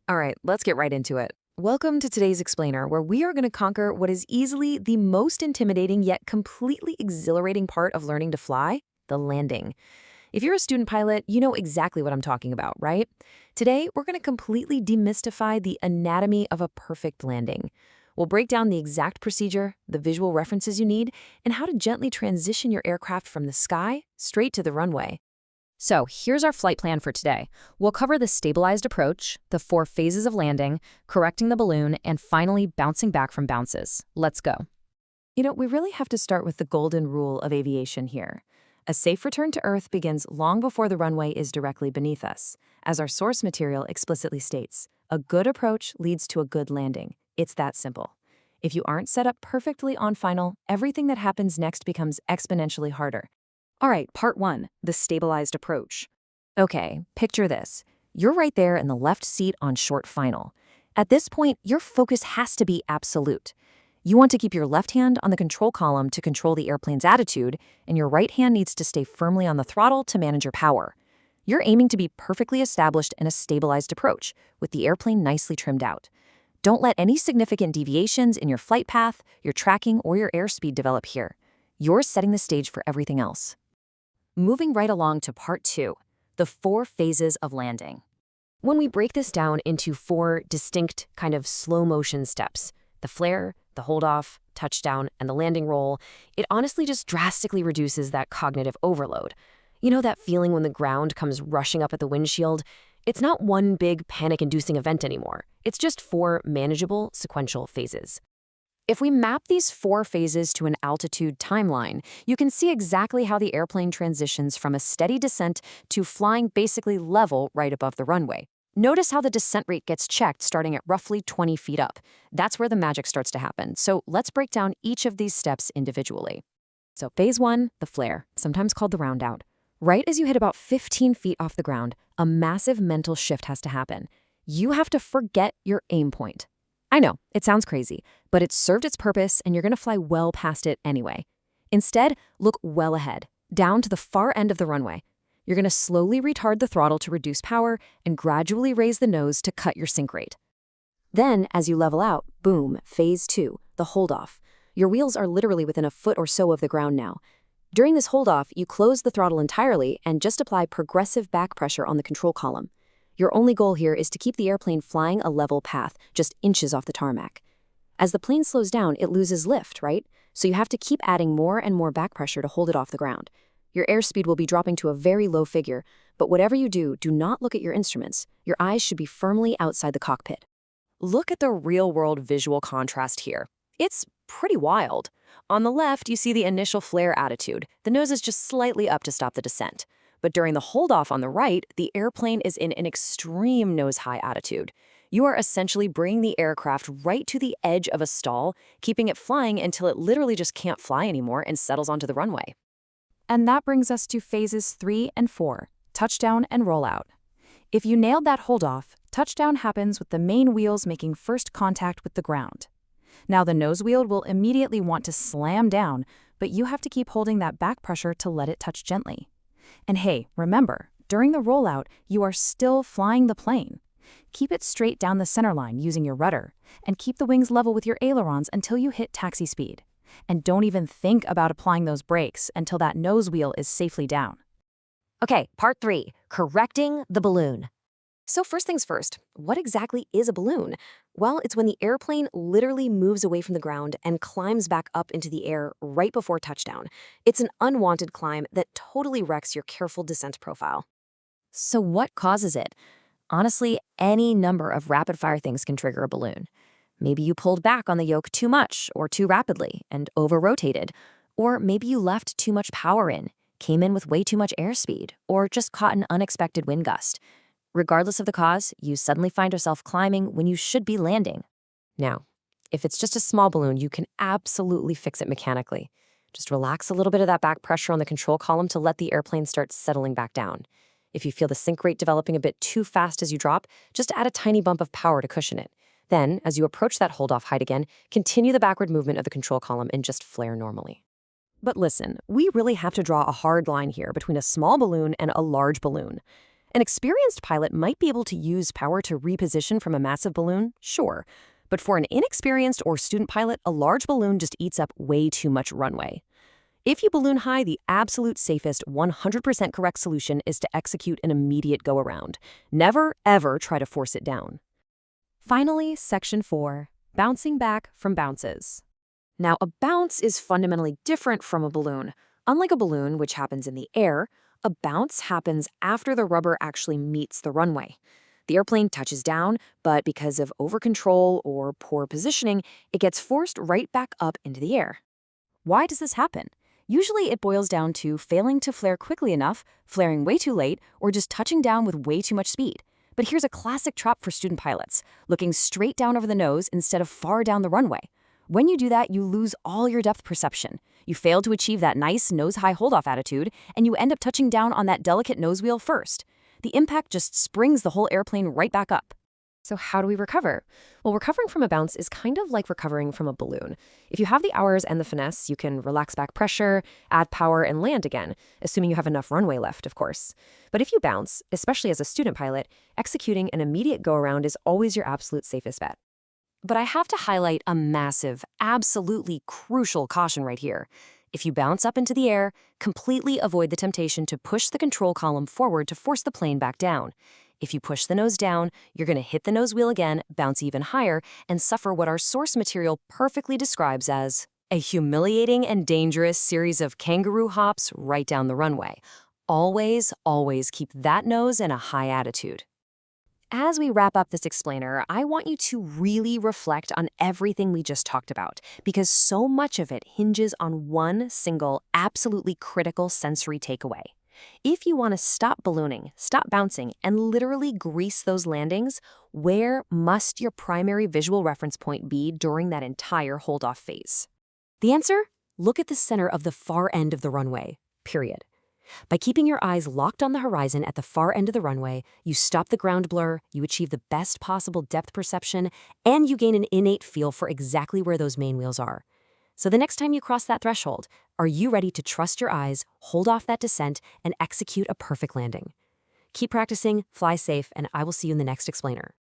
All right, let's get right into it. Welcome to today's explainer, where we are going to conquer what is easily the most intimidating yet completely exhilarating part of learning to fly, the landing. If you're a student pilot, you know exactly what I'm talking about, right? Today, we're going to completely demystify the anatomy of a perfect landing. We'll break down the exact procedure, the visual references you need, and how to gently transition your aircraft from the sky straight to the runway. So here's our flight plan for today. We'll cover the stabilized approach, the 4 phases of landing, correcting the balloon, and finally bouncing back from bounces. Let's go. We really have to start with the golden rule of aviation here. A safe return to Earth begins long before the runway is directly beneath us. As our source material explicitly states, a good approach leads to a good landing. It's that simple. If you aren't set up perfectly on final, everything that happens next becomes exponentially harder. All right, part 1, the stabilized approach. Okay, picture this. You're right there in the left seat on short final. At this point, your focus has to be absolute. You want to keep your left hand on the control column to control the airplane's attitude, and your right hand needs to stay firmly on the throttle to manage your power. You're aiming to be perfectly established in a stabilized approach, with the airplane nicely trimmed out. Don't let any significant deviations in your flight path, your tracking, or your airspeed develop here. You're setting the stage for everything else. Moving right along to part 2, the 4 phases of landing. When we break this down into 4 distinct kind of slow motion steps, the flare, the hold off, touchdown, and the landing roll, it honestly just drastically reduces that cognitive overload. You know that feeling when the ground comes rushing up at the windshield? It's not one big panic-inducing event anymore. It's just 4 manageable sequential phases. If we map these 4 phases to an altitude timeline, you can see exactly how the airplane transitions from a steady descent to flying basically level right above the runway. Notice how the descent rate gets checked starting at roughly 20 feet up. That's where the magic starts to happen. So let's break down each of these steps individually. So phase 1, the flare, sometimes called the round out. Right as you hit about 15 feet off the ground, a massive mental shift has to happen. You have to forget your aim point. I know, it sounds crazy, but it's served its purpose and you're going to fly well past it anyway. Instead, look well ahead, down to the far end of the runway. You're going to slowly retard the throttle to reduce power and gradually raise the nose to cut your sink rate. Then, as you level out, boom, phase 2, the hold-off. Your wheels are literally within a foot or so of the ground now. During this hold-off, you close the throttle entirely and just apply progressive back pressure on the control column. Your only goal here is to keep the airplane flying a level path, just inches off the tarmac. As the plane slows down, it loses lift, right? So you have to keep adding more and more back pressure to hold it off the ground. Your airspeed will be dropping to a very low figure, but whatever you do, do not look at your instruments. Your eyes should be firmly outside the cockpit. Look at the real-world visual contrast here. It's pretty wild. On the left, you see the initial flare attitude. The nose is just slightly up to stop the descent. But during the hold-off on the right, the airplane is in an extreme nose-high attitude. You are essentially bringing the aircraft right to the edge of a stall, keeping it flying until it literally just can't fly anymore and settles onto the runway. And that brings us to phases 3 and 4, touchdown and rollout. If you nailed that hold-off, touchdown happens with the main wheels making first contact with the ground. Now the nose wheel will immediately want to slam down, but you have to keep holding that back pressure to let it touch gently. And hey, remember, during the rollout, you are still flying the plane. Keep it straight down the center line using your rudder, and keep the wings level with your ailerons until you hit taxi speed. And don't even think about applying those brakes until that nose wheel is safely down. Okay, part 3, correcting the balloon. So first things first, what exactly is a balloon? Well, it's when the airplane literally moves away from the ground and climbs back up into the air right before touchdown. It's an unwanted climb that totally wrecks your careful descent profile. So what causes it? Honestly, any number of rapid-fire things can trigger a balloon. Maybe you pulled back on the yoke too much or too rapidly and over-rotated. Or maybe you left too much power in, came in with way too much airspeed, or just caught an unexpected wind gust. Regardless of the cause, you suddenly find yourself climbing when you should be landing. Now, if it's just a small balloon, you can absolutely fix it mechanically. Just relax a little bit of that back pressure on the control column to let the airplane start settling back down. If you feel the sink rate developing a bit too fast as you drop, just add a tiny bump of power to cushion it. Then, as you approach that hold-off height again, continue the backward movement of the control column and just flare normally. But listen, we really have to draw a hard line here between a small balloon and a large balloon. An experienced pilot might be able to use power to reposition from a massive balloon, sure. But for an inexperienced or student pilot, a large balloon just eats up way too much runway. If you balloon high, the absolute safest, 100% correct solution is to execute an immediate go-around. Never, ever try to force it down. Finally, Section 4, bouncing back from bounces. Now, a bounce is fundamentally different from a balloon. Unlike a balloon, which happens in the air, a bounce happens after the rubber actually meets the runway. The airplane touches down, but because of over-control or poor positioning, it gets forced right back up into the air. Why does this happen? Usually it boils down to failing to flare quickly enough, flaring way too late, or just touching down with way too much speed. But here's a classic trap for student pilots, looking straight down over the nose instead of far down the runway. When you do that, you lose all your depth perception. You fail to achieve that nice nose-high hold-off attitude, and you end up touching down on that delicate nose wheel first. The impact just springs the whole airplane right back up. So how do we recover? Well, recovering from a bounce is kind of like recovering from a balloon. If you have the hours and the finesse, you can relax back pressure, add power, and land again, assuming you have enough runway left, of course. But if you bounce, especially as a student pilot, executing an immediate go-around is always your absolute safest bet. But I have to highlight a massive, absolutely crucial caution right here. If you bounce up into the air, completely avoid the temptation to push the control column forward to force the plane back down. If you push the nose down, you're going to hit the nose wheel again, bounce even higher, and suffer what our source material perfectly describes as a humiliating and dangerous series of kangaroo hops right down the runway. Always, always keep that nose in a high attitude. As we wrap up this explainer, I want you to really reflect on everything we just talked about, because so much of it hinges on one single, absolutely critical sensory takeaway. If you want to stop ballooning, stop bouncing, and literally grease those landings, where must your primary visual reference point be during that entire hold-off phase? The answer? Look at the center of the far end of the runway, period. By keeping your eyes locked on the horizon at the far end of the runway, you stop the ground blur, you achieve the best possible depth perception, and you gain an innate feel for exactly where those main wheels are. So the next time you cross that threshold, are you ready to trust your eyes, hold off that descent, and execute a perfect landing? Keep practicing, fly safe, and I will see you in the next explainer.